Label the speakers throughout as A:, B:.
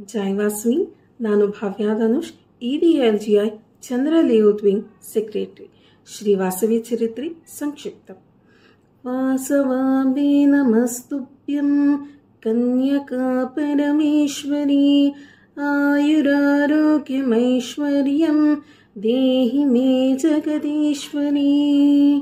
A: ಜೈ ವಾಸವಿ. ನಾನು Bhavya Dhanush, EDLGI Chandra layout wing secretary. Shri Vasavi ಚರಿತ್ರೆ ಸಂಕ್ಷಿಪ್ತ. ವಾಸವಾಂಬೆ ನಮಸ್ತುಭ್ಯಂ ಕನ್ಯಕಾ ಪರಮೇಶ್ವರಿ, ಆಯುರಾರೋಗ್ಯಮೈಶ್ವರ್ಯಂ ದೇಹಿ ಮೇ ಜಗದೀಶ್ವರಿ.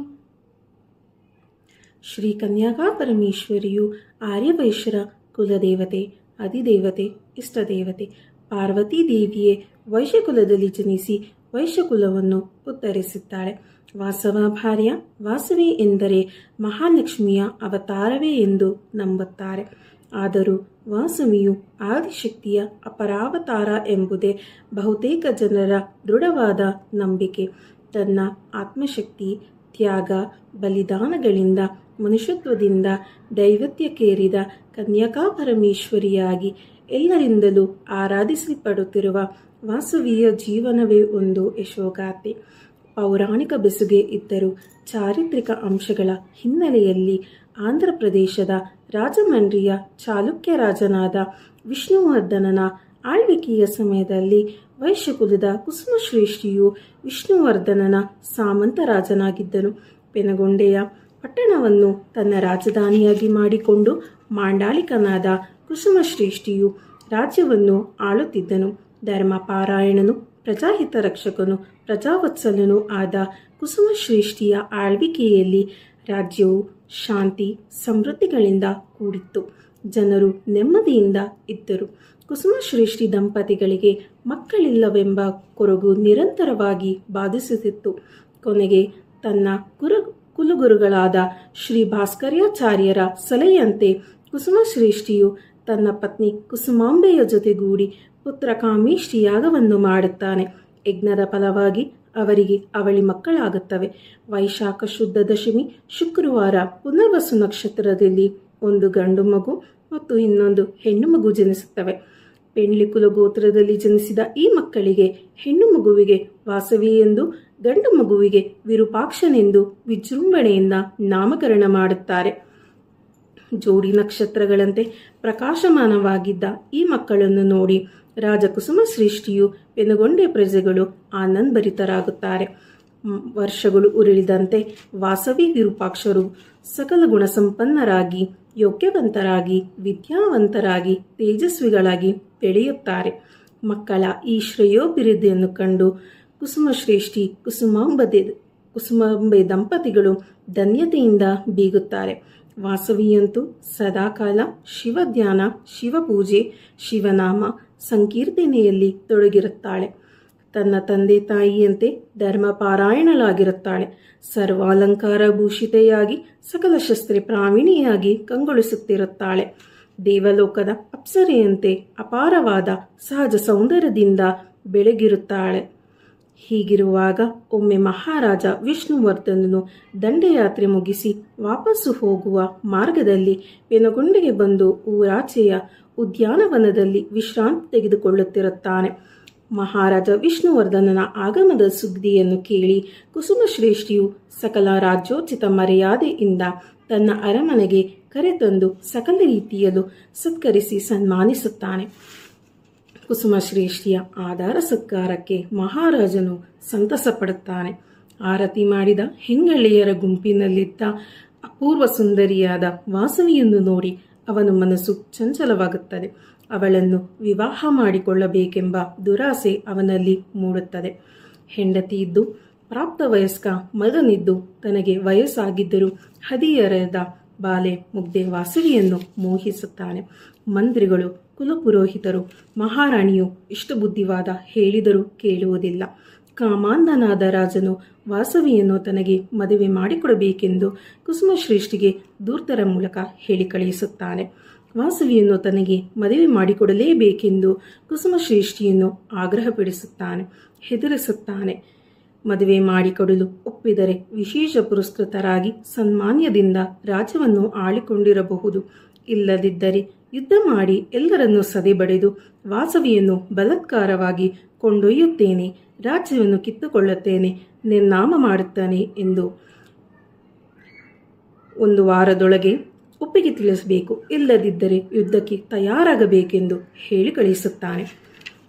A: ಶ್ರೀ ಕನ್ಯಕಾ ಪರಮೇಶ್ವರಿಯು ಆರ್ಯವೈಶ್ಯರ ಕುಲದೇವತೆ, ಅಧಿದೇವತೆ, ಇಷ್ಟದೇವತೆ. ಪಾರ್ವತೀ ದೇವಿಯೇ ವೈಶ್ಯಕುಲದಲ್ಲಿ ಜನಿಸಿ ವೈಶ್ಯಕುಲವನ್ನು ಉದ್ಧರಿಸಿದ್ದಾಳೆ. ವಾಸವ ಭಾರ್ಯ. ವಾಸವಿ ಎಂದರೆ ಮಹಾಲಕ್ಷ್ಮಿಯ ಅವತಾರವೇ ಎಂದು ನಂಬುತ್ತಾರೆ. ಆದರೂ ವಾಸವಿಯು ಆದಿಶಕ್ತಿಯ ಅಪರಾವತಾರ ಎಂಬುದೇ ಬಹುತೇಕ ಜನರ ದೃಢವಾದ ನಂಬಿಕೆ. ತನ್ನ ಆತ್ಮಶಕ್ತಿ, ತ್ಯಾಗ, ಬಲಿದಾನಗಳಿಂದ ಮನುಷ್ಯತ್ವದಿಂದ ದೈವತ್ಯಕ್ಕೇರಿದ ಕನ್ಯಕಾ ಪರಮೇಶ್ವರಿಯಾಗಿ ಎಲ್ಲರಿಂದಲೂ ಆರಾಧಿಸಲ್ಪಡುತ್ತಿರುವ ವಾಸವಿಯ ಜೀವನವೇ ಒಂದು ಯಶೋಗಾಥೆ. ಪೌರಾಣಿಕ ಬೆಸುಗೆ ಇದ್ದರೂ ಚಾರಿತ್ರಿಕ ಅಂಶಗಳ ಹಿನ್ನೆಲೆಯಲ್ಲಿ ಆಂಧ್ರ ಪ್ರದೇಶದ ರಾಜಮಂಡ್ರಿಯ ಚಾಲುಕ್ಯ ರಾಜನಾದ ವಿಷ್ಣುವರ್ಧನನ ಆಳ್ವಿಕೆಯ ಸಮಯದಲ್ಲಿ ವೈಶ್ಯಕುಲದ ಕುಸುಮಶ್ರೇಷ್ಠಿಯು ವಿಷ್ಣುವರ್ಧನನ ಸಾಮಂತ ರಾಜನಾಗಿದ್ದನು. ಪೆನಗೊಂಡೆಯ ಪಟ್ಟಣವನ್ನು ತನ್ನ ರಾಜಧಾನಿಯಾಗಿ ಮಾಡಿಕೊಂಡು ಮಾಂಡಾಲಿಕನಾದ ಕುಸುಮಶ್ರೇಷ್ಠಿಯು ರಾಜ್ಯವನ್ನು ಆಳುತ್ತಿದ್ದನು. ಧರ್ಮಪಾರಾಯಣನು, ಪ್ರಜಾಹಿತ ರಕ್ಷಕನು, ಪ್ರಜಾವತ್ಸಲನೂ ಆದ ಕುಸುಮಶ್ರೇಷ್ಠಿಯ ಆಳ್ವಿಕೆಯಲ್ಲಿ ರಾಜ್ಯವು ಶಾಂತಿ ಸಮೃದ್ಧಿಗಳಿಂದ ಕೂಡಿತ್ತು. ಜನರು ನೆಮ್ಮದಿಯಿಂದ ಇದ್ದರು. ಕುಸುಮಶ್ರೇಷ್ಠಿ ದಂಪತಿಗಳಿಗೆ ಮಕ್ಕಳಿಲ್ಲವೆಂಬ ಕೊರಗು ನಿರಂತರವಾಗಿ ಬಾಧಿಸುತ್ತಿತ್ತು. ಕೊನೆಗೆ ತನ್ನ ಕುಲಗುರುಗಳಾದ ಶ್ರೀ ಭಾಸ್ಕರ್ಯಾಚಾರ್ಯರ ಸಲಹೆಯಂತೆ ಕುಸುಮಶ್ರೇಷ್ಠಿಯು ತನ್ನ ಪತ್ನಿ ಕುಸುಮಾಂಬೆಯ ಜೊತೆಗೂಡಿ ಪುತ್ರ ಕಾಮೇಷ್ಟಿ ಯಾಗವನ್ನು ಮಾಡುತ್ತಾನೆ. ಯಜ್ಞದ ಫಲವಾಗಿ ಅವರಿಗೆ ಅವಳಿ ಮಕ್ಕಳಾಗುತ್ತವೆ. ವೈಶಾಖ ಶುದ್ಧ ದಶಮಿ ಶುಕ್ರವಾರ ಪುನರ್ವಸು ನಕ್ಷತ್ರದಲ್ಲಿ ಒಂದು ಗಂಡು ಮಗು ಮತ್ತು ಇನ್ನೊಂದು ಹೆಣ್ಣು ಮಗು ಜನಿಸುತ್ತವೆ. ಪೆಂಡ್ಲಿ ಕುಲಗೋತ್ರದಲ್ಲಿ ಜನಿಸಿದ ಈ ಮಕ್ಕಳಿಗೆ ಹೆಣ್ಣು ಮಗುವಿಗೆ ವಾಸವಿ ಎಂದು, ಗಂಡು ಮಗುವಿಗೆ ವಿರೂಪಾಕ್ಷನೆಂದು ವಿಜೃಂಭಣೆಯಿಂದ ನಾಮಕರಣ ಮಾಡುತ್ತಾರೆ. ಜೋಡಿ ನಕ್ಷತ್ರಗಳಂತೆ ಪ್ರಕಾಶಮಾನವಾಗಿದ್ದ ಈ ಮಕ್ಕಳನ್ನು ನೋಡಿ ರಾಜ ಕುಸುಮಶ್ರೇಷ್ಠಿಯು ಪೆನುಗೊಂಡೆ ಪ್ರಜೆಗಳು ಆನಂದಭರಿತರಾಗುತ್ತಾರೆ. ವರ್ಷಗಳು ಉರುಳಿದಂತೆ ವಾಸವಿ ವಿರೂಪಾಕ್ಷರು ಸಕಲ ಗುಣಸಂಪನ್ನರಾಗಿ, ಯೋಗ್ಯವಂತರಾಗಿ, ವಿದ್ಯಾವಂತರಾಗಿ, ತೇಜಸ್ವಿಗಳಾಗಿ ಬೆಳೆಯುತ್ತಾರೆ. ಮಕ್ಕಳ ಈ ಶ್ರೇಯೋಭಿವೃದ್ಧಿಯನ್ನು ಕಂಡು ಕುಸುಮಶ್ರೇಷ್ಠಿ, ಕುಸುಮಾಂಬೆ ದಂಪತಿಗಳು ಧನ್ಯತೆಯಿಂದ ಬೀಗುತ್ತಾರೆ. ವಾಸವಿಯಂತೂ ಸದಾಕಾಲ ಶಿವಧ್ಯಾನ, ಶಿವಪೂಜೆ, ಶಿವನಾಮ ಸಂಕೀರ್ತನೆಯಲ್ಲಿ ತೊಡಗಿರುತ್ತಾಳೆ. ತನ್ನ ತಂದೆ ತಾಯಿಯಂತೆ ಧರ್ಮಪಾರಾಯಣಳಾಗಿರುತ್ತಾಳೆ. ಸರ್ವಾಲಂಕಾರ ಭೂಷಿತೆಯಾಗಿ ಸಕಲ ಶಸ್ತ್ರ ಪ್ರಾವೀಣಿಯಾಗಿ ಕಂಗೊಳಿಸುತ್ತಿರುತ್ತಾಳೆ. ದೇವಲೋಕದ ಅಪ್ಸರೆಯಂತೆ ಅಪಾರವಾದ ಸಹಜ ಸೌಂದರ್ಯದಿಂದ ಬೆಳಗಿರುತ್ತಾಳೆ. ಹೀಗಿರುವಾಗ ಒಮ್ಮೆ ಮಹಾರಾಜ ವಿಷ್ಣುವರ್ಧನನು ದಂಡಯಾತ್ರೆ ಮುಗಿಸಿ ವಾಪಸ್ಸು ಹೋಗುವ ಮಾರ್ಗದಲ್ಲಿ ಪೆನುಗೊಂಡೆಗೆ ಬಂದು ಊರಾಚೆಯ ಉದ್ಯಾನವನದಲ್ಲಿ ವಿಶ್ರಾಂತಿ ತೆಗೆದುಕೊಳ್ಳುತ್ತಿರುತ್ತಾನೆ. ಮಹಾರಾಜ ವಿಷ್ಣುವರ್ಧನನ ಆಗಮನದ ಸುದ್ದಿಯನ್ನು ಕೇಳಿ ಕುಸುಮಶ್ರೇಷ್ಠಿಯು ಸಕಲ ರಾಜ್ಯೋಚಿತ ಮರ್ಯಾದೆಯಿಂದ ತನ್ನ ಅರಮನೆಗೆ ಕರೆತಂದು ಸಕಲ ರೀತಿಯಲ್ಲೂ ಸತ್ಕರಿಸಿ ಸನ್ಮಾನಿಸುತ್ತಾನೆ. ಕುಸುಮಶ್ರೇಷ್ಠಿಯ ಆಧಾರ ಸತ್ಕಾರಕ್ಕೆ ಮಹಾರಾಜನು ಸಂತಸ ಪಡುತ್ತಾನೆ. ಆರತಿ ಮಾಡಿದ ಹೆಂಗಳೆಯರ ಗುಂಪಿನಲ್ಲಿದ್ದ ಅಪೂರ್ವ ಸುಂದರಿಯಾದ ವಾಸವಿಯನ್ನು ನೋಡಿ ಅವನ ಮನಸ್ಸು ಚಂಚಲವಾಗುತ್ತದೆ. ಅವಳನ್ನು ವಿವಾಹ ಮಾಡಿಕೊಳ್ಳಬೇಕೆಂಬ ದುರಾಸೆ ಅವನಲ್ಲಿ ಮೂಡುತ್ತದೆ. ಹೆಂಡತಿ ಇದ್ದು, ಪ್ರಾಪ್ತ ವಯಸ್ಕ ಮಗನಿದ್ದು, ತನಗೆ ವಯಸ್ಸಾಗಿದ್ದರೂ ಹದಿಹರೆಯದ ಬಾಲೆ ಮುಗ್ಧೆ ವಾಸವಿಯನ್ನು ಮೋಹಿಸುತ್ತಾನೆ. ಮಂತ್ರಿಗಳು, ಕುಲಪುರೋಹಿತರು, ಮಹಾರಾಣಿಯು ಇಷ್ಟು ಬುದ್ಧಿವಾದ ಹೇಳಿದರೂ ಕೇಳುವುದಿಲ್ಲ. ಕಾಮಾಂಧನಾದ ರಾಜನು ವಾಸವಿಯನ್ನು ತನಗೆ ಮದುವೆ ಮಾಡಿಕೊಡಬೇಕೆಂದು ಕುಸುಮಶ್ರೇಷ್ಠಿಗೆ ದೂತರ ಮೂಲಕ ಹೇಳಿ ಕಳುಹಿಸುತ್ತಾನೆ. ವಾಸವಿಯನ್ನು ತನಗೆ ಮದುವೆ ಮಾಡಿಕೊಡಲೇಬೇಕೆಂದು ಕುಸುಮಶ್ರೇಷ್ಠಿಯನ್ನು ಆಗ್ರಹಪಡಿಸುತ್ತಾನೆ, ಹೆದರಿಸುತ್ತಾನೆ. ಮದುವೆ ಮಾಡಿಕೊಡಲು ಒಪ್ಪಿದರೆ ವಿಶೇಷ ಪುರಸ್ಕೃತರಾಗಿ ಸನ್ಮಾನ್ಯದಿಂದ ರಾಜ್ಯವನ್ನು ಆಳಿಕೊಂಡಿರಬಹುದು. ಇಲ್ಲದಿದ್ದರೆ ಯುದ್ಧ ಮಾಡಿ ಎಲ್ಲರನ್ನೂ ಸದೆಬಡೆದು ವಾಸವಿಯನ್ನು ಬಲಾತ್ಕಾರವಾಗಿ ಕೊಂಡೊಯ್ಯುತ್ತೇನೆ, ರಾಜ್ಯವನ್ನು ಕಿತ್ತುಕೊಳ್ಳುತ್ತೇನೆ, ನಿರ್ನಾಮ ಮಾಡುತ್ತಾನೆ ಎಂದು ಒಂದು ವಾರದೊಳಗೆ ಒಪ್ಪಿಗೆ ತಿಳಿಸಬೇಕು, ಇಲ್ಲದಿದ್ದರೆ ಯುದ್ಧಕ್ಕೆ ತಯಾರಾಗಬೇಕೆಂದು ಹೇಳಿ ಕಳಿಸುತ್ತಾನೆ.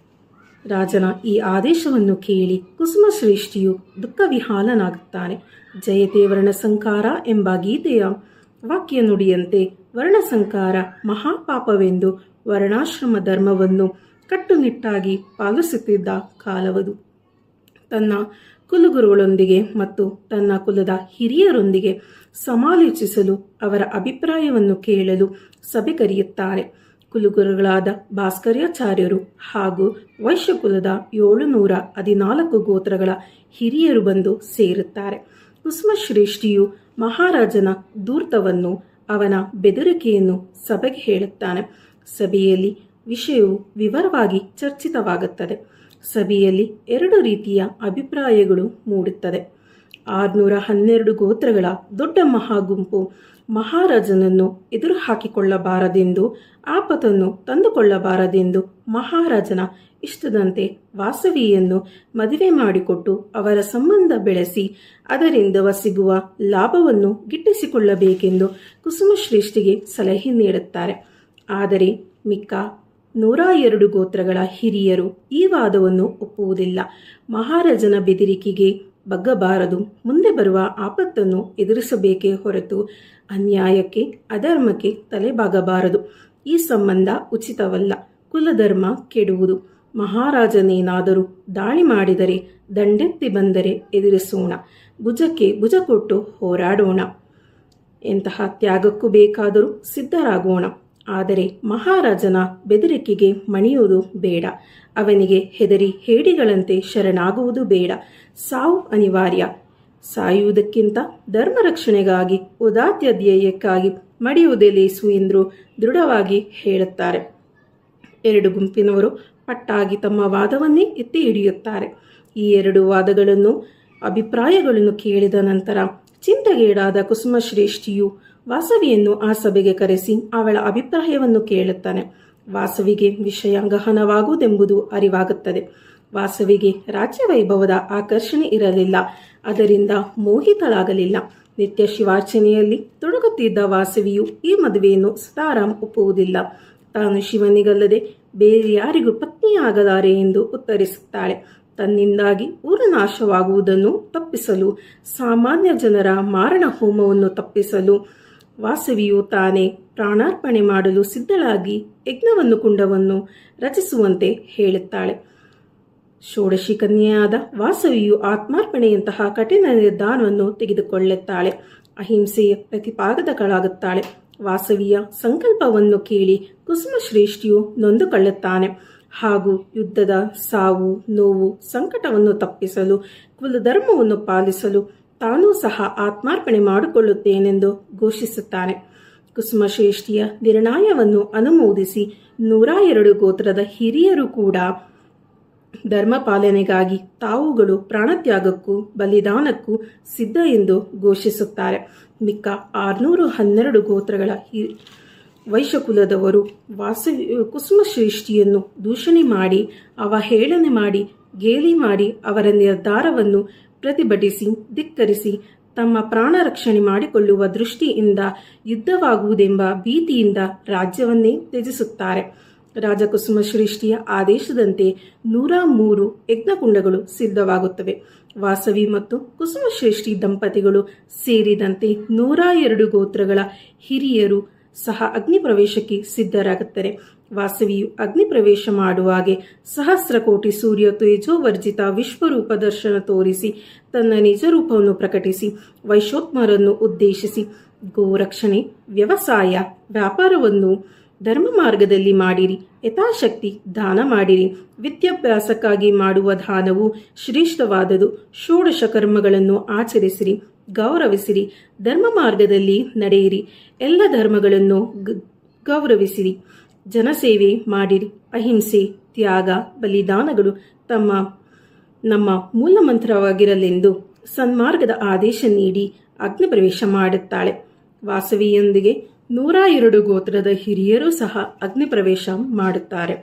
A: ರಾಜನ ಈ ಆದೇಶವನ್ನು ಕೇಳಿ ಕುಸುಮಶ್ರೇಷ್ಠಿಯು ದುಃಖವಿಹಾಲನಾಗುತ್ತಾನೆ. ಜಯತೆ ವರ್ಣಸಂಕಾರ ಎಂಬ ಗೀತೆಯ ವಾಕ್ಯ ನುಡಿಯಂತೆ ವರ್ಣಸಂಕಾರ ಮಹಾಪಾಪವೆಂದು ವರ್ಣಾಶ್ರಮ ಧರ್ಮವನ್ನು ಕಟ್ಟುನಿಟ್ಟಾಗಿ ಪಾಲಿಸುತ್ತಿದ್ದ ಕಾಲವದು. ತನ್ನ ಕುಲಗುರುಗಳೊಂದಿಗೆ ಮತ್ತು ತನ್ನ ಕುಲದ ಹಿರಿಯರೊಂದಿಗೆ ಸಮಾಲೋಚಿಸಲು ಅವರ ಅಭಿಪ್ರಾಯವನ್ನು ಕೇಳಲು ಸಭೆ ಕರೆಯುತ್ತಾರೆ. ಕುಲಗುರುಗಳಾದ ಭಾಸ್ಕರಾಚಾರ್ಯರು ಹಾಗೂ ವೈಶ್ಯಕುಲದ 714 ಗೋತ್ರಗಳ ಹಿರಿಯರು ಬಂದು ಸೇರುತ್ತಾರೆ. ಕುಸುಮಶ್ರೇಷ್ಠಿಯು ಮಹಾರಾಜನ ಧೂರ್ತವನ್ನು, ಅವನ ಬೆದರಿಕೆಯನ್ನು ಸಭೆಗೆ ಹೇಳುತ್ತಾನೆ. ಸಭೆಯಲ್ಲಿ ವಿಷಯವು ವಿವರವಾಗಿ ಚರ್ಚಿತವಾಗುತ್ತದೆ. ಸಭೆಯಲ್ಲಿ 2 ರೀತಿಯ ಅಭಿಪ್ರಾಯಗಳು ಮೂಡುತ್ತದೆ. 612 ಗೋತ್ರಗಳ ದೊಡ್ಡ ಮಹಾಗುಂಪು ಮಹಾರಾಜನನ್ನು ಎದುರು ಹಾಕಿಕೊಳ್ಳಬಾರದೆಂದು, ಆಪತ್ತನ್ನು ತಂದುಕೊಳ್ಳಬಾರದೆಂದು ಮಹಾರಾಜನ ಇಷ್ಟದಂತೆ ವಾಸವಿಯನ್ನು ಮದುವೆ ಮಾಡಿಕೊಟ್ಟು ಅವರ ಸಂಬಂಧ ಬೆಳೆಸಿ ಅದರಿಂದ ಸಿಗುವ ಲಾಭವನ್ನು ಗಿಟ್ಟಿಸಿಕೊಳ್ಳಬೇಕೆಂದು ಕುಸುಮಶ್ರೇಷ್ಠಿಗೆ ಸಲಹೆ ನೀಡುತ್ತಾರೆ. ಆದರೆ ಮಿಕ್ಕ 102 ಗೋತ್ರಗಳ ಹಿರಿಯರು ಈ ವಾದವನ್ನು ಒಪ್ಪುವುದಿಲ್ಲ. ಮಹಾರಾಜನ ಬೆದರಿಕೆಗೆ ಬಗ್ಗಬಾರದು, ಮುಂದೆ ಬರುವ ಆಪತ್ತನ್ನು ಎದುರಿಸಬೇಕೇ ಹೊರತು ಅನ್ಯಾಯಕ್ಕೆ ಅಧರ್ಮಕ್ಕೆ ತಲೆಬಾಗಬಾರದು. ಈ ಸಂಬಂಧ ಉಚಿತವಲ್ಲ, ಕುಲಧರ್ಮ ಕೆಡುವುದು. ಮಹಾರಾಜನೇನಾದರೂ ದಾಳಿ ಮಾಡಿದರೆ, ದಂಡೆತ್ತಿ ಬಂದರೆ ಎದುರಿಸೋಣ, ಭುಜಕ್ಕೆ ಭುಜ ಕೊಟ್ಟು ಹೋರಾಡೋಣ, ಎಂತಹ ತ್ಯಾಗಕ್ಕೂ ಬೇಕಾದರೂ ಸಿದ್ಧರಾಗೋಣ. ಆದರೆ ಮಹಾರಾಜನ ಬೆದರಿಕೆಗೆ ಮಣಿಯುವುದು ಬೇಡ, ಅವನಿಗೆ ಹೆದರಿ ಹೇಡಿಗಳಂತೆ ಶರಣಾಗುವುದು ಬೇಡ. ಸಾವು ಅನಿವಾರ್ಯ, ಸಾಯುವುದಕ್ಕಿಂತ ಧರ್ಮ ರಕ್ಷಣೆಗಾಗಿ ಉದಾತ್ತ ಧ್ಯೇಯಕ್ಕಾಗಿ ಮಡಿಯುವುದೇ ಲೇಸು ಎಂದು ದೃಢವಾಗಿ ಹೇಳುತ್ತಾರೆ. 2 ಗುಂಪಿನವರು ಪಟ್ಟಾಗಿ ತಮ್ಮ ವಾದವನ್ನೇ ಎತ್ತಿ ಹಿಡಿಯುತ್ತಾರೆ. ಈ 2 ವಾದಗಳನ್ನು ಅಭಿಪ್ರಾಯಗಳನ್ನು ಕೇಳಿದ ನಂತರ ಚಿಂತೆಗೀಡಾದ ಕುಸುಮಶ್ರೇಷ್ಠಿಯು ವಾಸವಿಯನ್ನು ಆ ಸಭೆಗೆ ಕರೆಸಿ ಅವಳ ಅಭಿಪ್ರಾಯವನ್ನು ಕೇಳುತ್ತಾನೆ. ವಾಸವಿಗೆ ವಿಷಯ ಗಹನವಾಗುವುದೆಂಬುದು ಅರಿವಾಗುತ್ತದೆ. ವಾಸವಿಗೆ ರಾಜ್ಯವೈಭವದ ಆಕರ್ಷಣೆ ಇರಲಿಲ್ಲ, ಅದರಿಂದ ಮೋಹಿತಳಾಗಲಿಲ್ಲ. ನಿತ್ಯ ಶಿವಾರ್ಚನೆಯಲ್ಲಿ ತೊಡಗುತ್ತಿದ್ದ ವಾಸವಿಯು ಈ ಮದುವೆಯನ್ನು ಸೀತಾರಾಮ್ ಒಪ್ಪುವುದಿಲ್ಲ. ತಾನು ಶಿವನಿಗಲ್ಲದೆ ಬೇರೆ ಯಾರಿಗೂ ಪತ್ನಿಯಾಗಲಾರೆ ಎಂದು ಉತ್ತರಿಸುತ್ತಾಳೆ. ತನ್ನಿಂದಾಗಿ ಊರ ನಾಶವಾಗುವುದನ್ನು ತಪ್ಪಿಸಲು, ಸಾಮಾನ್ಯ ಜನರ ಮಾರಣ ಹೋಮವನ್ನು ತಪ್ಪಿಸಲು ವಾಸವಿಯು ತಾನೇ ಪ್ರಾಣಾರ್ಪಣೆ ಮಾಡಲು ಸಿದ್ಧಳಾಗಿ ಯಜ್ಞವನ್ನು ಕುಂಡವನ್ನು ರಚಿಸುವಂತೆ ಹೇಳುತ್ತಾಳೆ. ಷೋಡಶಿ ಕನ್ಯೆಯಾದ ವಾಸವಿಯು ಆತ್ಮಾರ್ಪಣೆಯಂತಹ ಕಠಿಣ ನಿರ್ಧಾರವನ್ನು ತೆಗೆದುಕೊಳ್ಳುತ್ತಾಳೆ. ಅಹಿಂಸೆಯ ಪ್ರತಿಪಾದಕಳಾಗುತ್ತಾಳೆ. ವಾಸವಿಯ ಸಂಕಲ್ಪವನ್ನು ಕೇಳಿ ಕುಸುಮಶ್ರೇಷ್ಠಿಯು ನೊಂದುಕೊಳ್ಳುತ್ತಾನೆ ಹಾಗೂ ಯುದ್ಧದ ಸಾವು ನೋವು ಸಂಕಟವನ್ನು ತಪ್ಪಿಸಲು, ಕುಲಧರ್ಮವನ್ನು ಪಾಲಿಸಲು ತಾನೂ ಸಹ ಆತ್ಮಾರ್ಪಣೆ ಮಾಡಿಕೊಳ್ಳುತ್ತೇನೆಂದು ಘೋಷಿಸುತ್ತಾನೆ. ಕುಸುಮಶ್ರೇಷ್ಠಿಯ ನಿರ್ಣಯವನ್ನು ಅನುಮೋದಿಸಿ 102 ಗೋತ್ರದ ಹಿರಿಯರು ಕೂಡ ಧರ್ಮ ಪಾಲನೆಗಾಗಿ ತಾವುಗಳು ಪ್ರಾಣತ್ಯಾಗಕ್ಕೂ ಬಲಿದಾನಕ್ಕೂ ಸಿದ್ಧ ಎಂದು ಘೋಷಿಸುತ್ತಾರೆ. ಮಿಕ್ಕ 612 ಗೋತ್ರಗಳ ವೈಶ್ಯಕುಲದವರು ಕುಸುಮಶ್ರೇಷ್ಠಿಯನ್ನು ದೂಷಣೆ ಮಾಡಿ, ಅವಹೇಳನೆ ಮಾಡಿ, ಗೇಲಿ ಮಾಡಿ ಅವರ ನಿರ್ಧಾರವನ್ನು ಪ್ರತಿಭಟಿಸಿ ಧಿಕ್ಕರಿಸಿ ತಮ್ಮ ಪ್ರಾಣ ರಕ್ಷಣೆ ಮಾಡಿಕೊಳ್ಳುವ ದೃಷ್ಟಿಯಿಂದ ಯುದ್ಧವಾಗುವುದೆಂಬ ಭೀತಿಯಿಂದ ರಾಜ್ಯವನ್ನೇ ತ್ಯಜಿಸುತ್ತಾರೆ. ರಾಜ ಕುಸುಮಶ್ರೇಷ್ಠಿಯ ಆದೇಶದಂತೆ 103 ಯಜ್ಞಕುಂಡಗಳು ಸಿದ್ಧವಾಗುತ್ತವೆ. ವಾಸವಿ ಮತ್ತು ಕುಸುಮಶ್ರೇಷ್ಠಿ ದಂಪತಿಗಳು ಸೇರಿದಂತೆ 102 ಗೋತ್ರಗಳ ಹಿರಿಯರು ಸಹ ಅಗ್ನಿ ಪ್ರವೇಶಕ್ಕೆ ಸಿದ್ಧರಾಗುತ್ತಾರೆ. ವಾಸವಿಯು ಅಗ್ನಿ ಪ್ರವೇಶ ಮಾಡುವಾಗೆ ಸಹಸ್ರಕೋಟಿ ಸೂರ್ಯ ತೇಜೋವರ್ಜಿತ ವಿಶ್ವರೂಪ ದರ್ಶನ ತೋರಿಸಿ ತನ್ನ ನಿಜ ರೂಪವನ್ನು ಪ್ರಕಟಿಸಿ ವೈಶ್ಯೋತ್ಮರನ್ನು ಉದ್ದೇಶಿಸಿ ಗೋರಕ್ಷಣೆ, ವ್ಯವಸಾಯ, ವ್ಯಾಪಾರವನ್ನು ಧರ್ಮ ಮಾರ್ಗದಲ್ಲಿ ಮಾಡಿರಿ, ಯಥಾಶಕ್ತಿ ದಾನ ಮಾಡಿರಿ. ವಿದ್ಯಾಭ್ಯಾಸಕ್ಕಾಗಿ ಮಾಡುವ ದಾನವು ಶ್ರೇಷ್ಠವಾದದು. ಷೋಡಶ ಕರ್ಮಗಳನ್ನು ಆಚರಿಸಿರಿ, ಗೌರವಿಸಿರಿ, ಧರ್ಮ ಮಾರ್ಗದಲ್ಲಿ ನಡೆಯಿರಿ, ಎಲ್ಲ ಧರ್ಮಗಳನ್ನು ಗೌರವಿಸಿರಿ, ಜನಸೇವೆ ಮಾಡಿರಿ. ಅಹಿಂಸೆ, ತ್ಯಾಗ, ಬಲಿದಾನಗಳು ನಮ್ಮ ಮೂಲ ಮಂತ್ರವಾಗಿರಲೆಂದು ಸನ್ಮಾರ್ಗದ ಆದೇಶ ನೀಡಿ ಅಗ್ನಿ ಪ್ರವೇಶ ಮಾಡುತ್ತಾಳೆ. ವಾಸವಿಯೊಂದಿಗೆ 102 ಗೋತ್ರದ ಹಿರಿಯರು ಸಹ ಅಗ್ನಿ ಪ್ರವೇಶ ಮಾಡುತ್ತಾರೆ.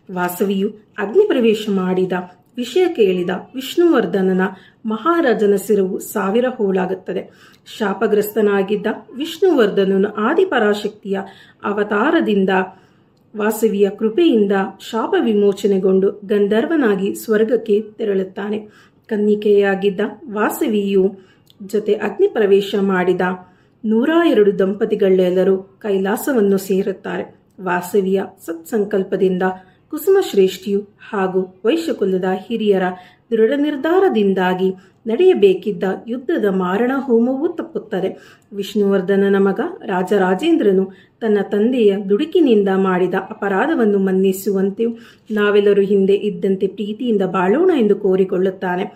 A: ವಾಸವಿಯು ಅಗ್ನಿ ಪ್ರವೇಶ ಮಾಡಿದ ವಿಷಯ ಕೇಳಿದ ವಿಷ್ಣುವರ್ಧನನ ಮಹಾರಾಜನ ಶಿರವು 1000 ಹೋಳಾಗುತ್ತದೆ. ಶಾಪಗ್ರಸ್ತನಾಗಿದ್ದ ವಿಷ್ಣುವರ್ಧನನು ಆದಿಪರಾಶಕ್ತಿಯ ಅವತಾರದಿಂದ ವಾಸವಿಯ ಕೃಪೆಯಿಂದ ಶಾಪ ವಿಮೋಚನೆಗೊಂಡು ಗಂಧರ್ವನಾಗಿ ಸ್ವರ್ಗಕ್ಕೆ ತೆರಳುತ್ತಾನೆ. ಕನ್ನಿಕೆಯಾಗಿದ್ದ ವಾಸವಿಯು ಜೊತೆ ಅಗ್ನಿ ಪ್ರವೇಶ ಮಾಡಿದ 102 ದಂಪತಿಗಳೆಲ್ಲರೂ ಕೈಲಾಸವನ್ನು ಸೇರುತ್ತಾರೆ. ವಾಸವಿಯ ಸತ್ಸಂಕಲ್ಪದಿಂದ ಕುಸುಮಶ್ರೇಷ್ಠಿಯು ಹಾಗೂ ವೈಶ್ಯಕುಲದ ಹಿರಿಯರ ದೃಢ ನಿರ್ಧಾರದಿಂದಾಗಿ ನಡೆಯಬೇಕಿದ್ದ ಯುದ್ಧದ ಮಾರಣ ಹೋಮವೂ ತಪ್ಪುತ್ತದೆ. ವಿಷ್ಣುವರ್ಧನನ ಮಗ ರಾಜರಾಜೇಂದ್ರನು ತನ್ನ ತಂದೆಯ ದುಡುಕಿನಿಂದ ಮಾಡಿದ ಅಪರಾಧವನ್ನು ಮನ್ನಿಸುವಂತೆಯೂ ನಾವೆಲ್ಲರೂ ಹಿಂದೆ ಇದ್ದಂತೆ ಪ್ರೀತಿಯಿಂದ ಬಾಳೋಣ ಎಂದು ಕೋರಿಕೊಳ್ಳುತ್ತಾನೆ.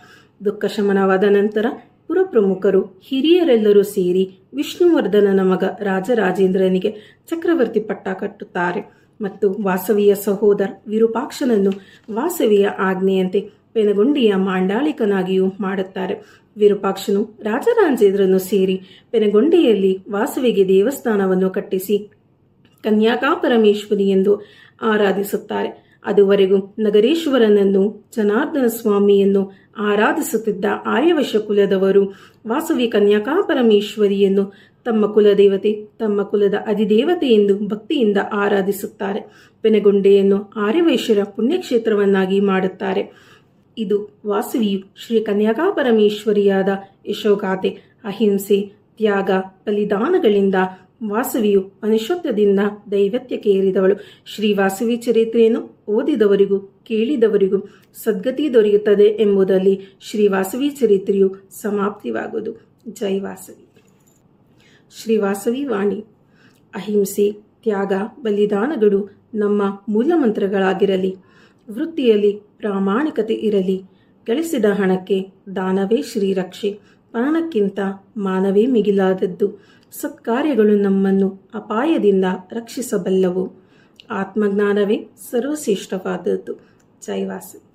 A: ದುಃಖ ಶಮನವಾದ ನಂತರ ಪುರಪ್ರಮುಖರು ಹಿರಿಯರೆಲ್ಲರೂ ಸೇರಿ ವಿಷ್ಣುವರ್ಧನನ ಮಗ ರಾಜರಾಜೇಂದ್ರನಿಗೆ ಚಕ್ರವರ್ತಿ ಪಟ್ಟ ಕಟ್ಟುತ್ತಾರೆ ಮತ್ತು ವಾಸವಿಯ ಸಹೋದರ ವಿರೂಪಾಕ್ಷನನ್ನು ವಾಸವಿಯ ಆಜ್ಞೆಯಂತೆ ಪೆನಗೊಂಡಿಯ ಮಾಂಡಾಳಿಕನಾಗಿಯೂ ಮಾಡುತ್ತಾರೆ. ವಿರೂಪಾಕ್ಷನು ರಾಜರಾಜೇಂದ್ರನು ಸೇರಿ ಪೆನಗೊಂಡೆಯಲ್ಲಿ ವಾಸವಿಗೆ ದೇವಸ್ಥಾನವನ್ನು ಕಟ್ಟಿಸಿ ಕನ್ಯಾಕಾಪರಮೇಶ್ವರಿ ಎಂದು ಆರಾಧಿಸುತ್ತಾರೆ. ಅದುವರೆಗೂ ನಗರೇಶ್ವರನನ್ನು ಜನಾರ್ದನ ಸ್ವಾಮಿಯನ್ನು ಆರಾಧಿಸುತ್ತಿದ್ದ ಆರ್ಯವೈಶ್ಯ ಕುಲದವರು ವಾಸವಿ ಕನ್ಯಾಕಾಪರಮೇಶ್ವರಿಯನ್ನು ತಮ್ಮ ಕುಲದೇವತೆ, ತಮ್ಮ ಕುಲದ ಅಧಿದೇವತೆ ಎಂದು ಭಕ್ತಿಯಿಂದ ಆರಾಧಿಸುತ್ತಾರೆ. ಪೆನಗೊಂಡೆಯನ್ನು ಆರ್ಯವೈಶ್ಯರ ಪುಣ್ಯಕ್ಷೇತ್ರವನ್ನಾಗಿ ಮಾಡುತ್ತಾರೆ. ಇದು ವಾಸವಿಯು ಶ್ರೀ ಕನ್ಯಾಕಾಪರಮೇಶ್ವರಿಯಾದ ಯಶೋಗಾಥೆ. ಅಹಿಂಸೆ, ತ್ಯಾಗ, ಬಲಿದಾನಗಳಿಂದ ವಾಸವಿಯು ಮನುಷ್ಯತ್ವದಿಂದ ದೈವತ್ಯಕ್ಕೆ ಏರಿದವಳು. ಶ್ರೀ ವಾಸವಿ ಚರಿತ್ರೆಯನ್ನು ಓದಿದವರಿಗೂ ಕೇಳಿದವರಿಗೂ ಸದ್ಗತಿ ದೊರೆಯುತ್ತದೆ ಎಂಬುದರಲ್ಲಿ ಶ್ರೀ ವಾಸವಿ ಚರಿತ್ರೆಯು ಸಮಾಪ್ತಿವಾಗುವುದು. ಜೈ ವಾಸವಿ. ಶ್ರೀ ವಾಸವಿ ವಾಣಿ. ಅಹಿಂಸೆ, ತ್ಯಾಗ, ಬಲಿದಾನಗಳು ನಮ್ಮ ಮೂಲ ಮಂತ್ರಗಳಾಗಿರಲಿ. ವೃತ್ತಿಯಲ್ಲಿ ಪ್ರಾಮಾಣಿಕತೆ ಇರಲಿ. ಗಳಿಸಿದ ಹಣಕ್ಕೆ ದಾನವೇ ಶ್ರೀರಕ್ಷೆ. ಪ್ರಾಣಕ್ಕಿಂತ ಮಾನವೇ ಮಿಗಿಲಾದದ್ದು. ಸತ್ಕಾರ್ಯಗಳು ನಮ್ಮನ್ನು ಅಪಾಯದಿಂದ ರಕ್ಷಿಸಬಲ್ಲವು. ಆತ್ಮಜ್ಞಾನವೇ ಸರ್ವಶ್ರೇಷ್ಠವಾದದ್ದು. ಜೈ ವಾಸವಿ.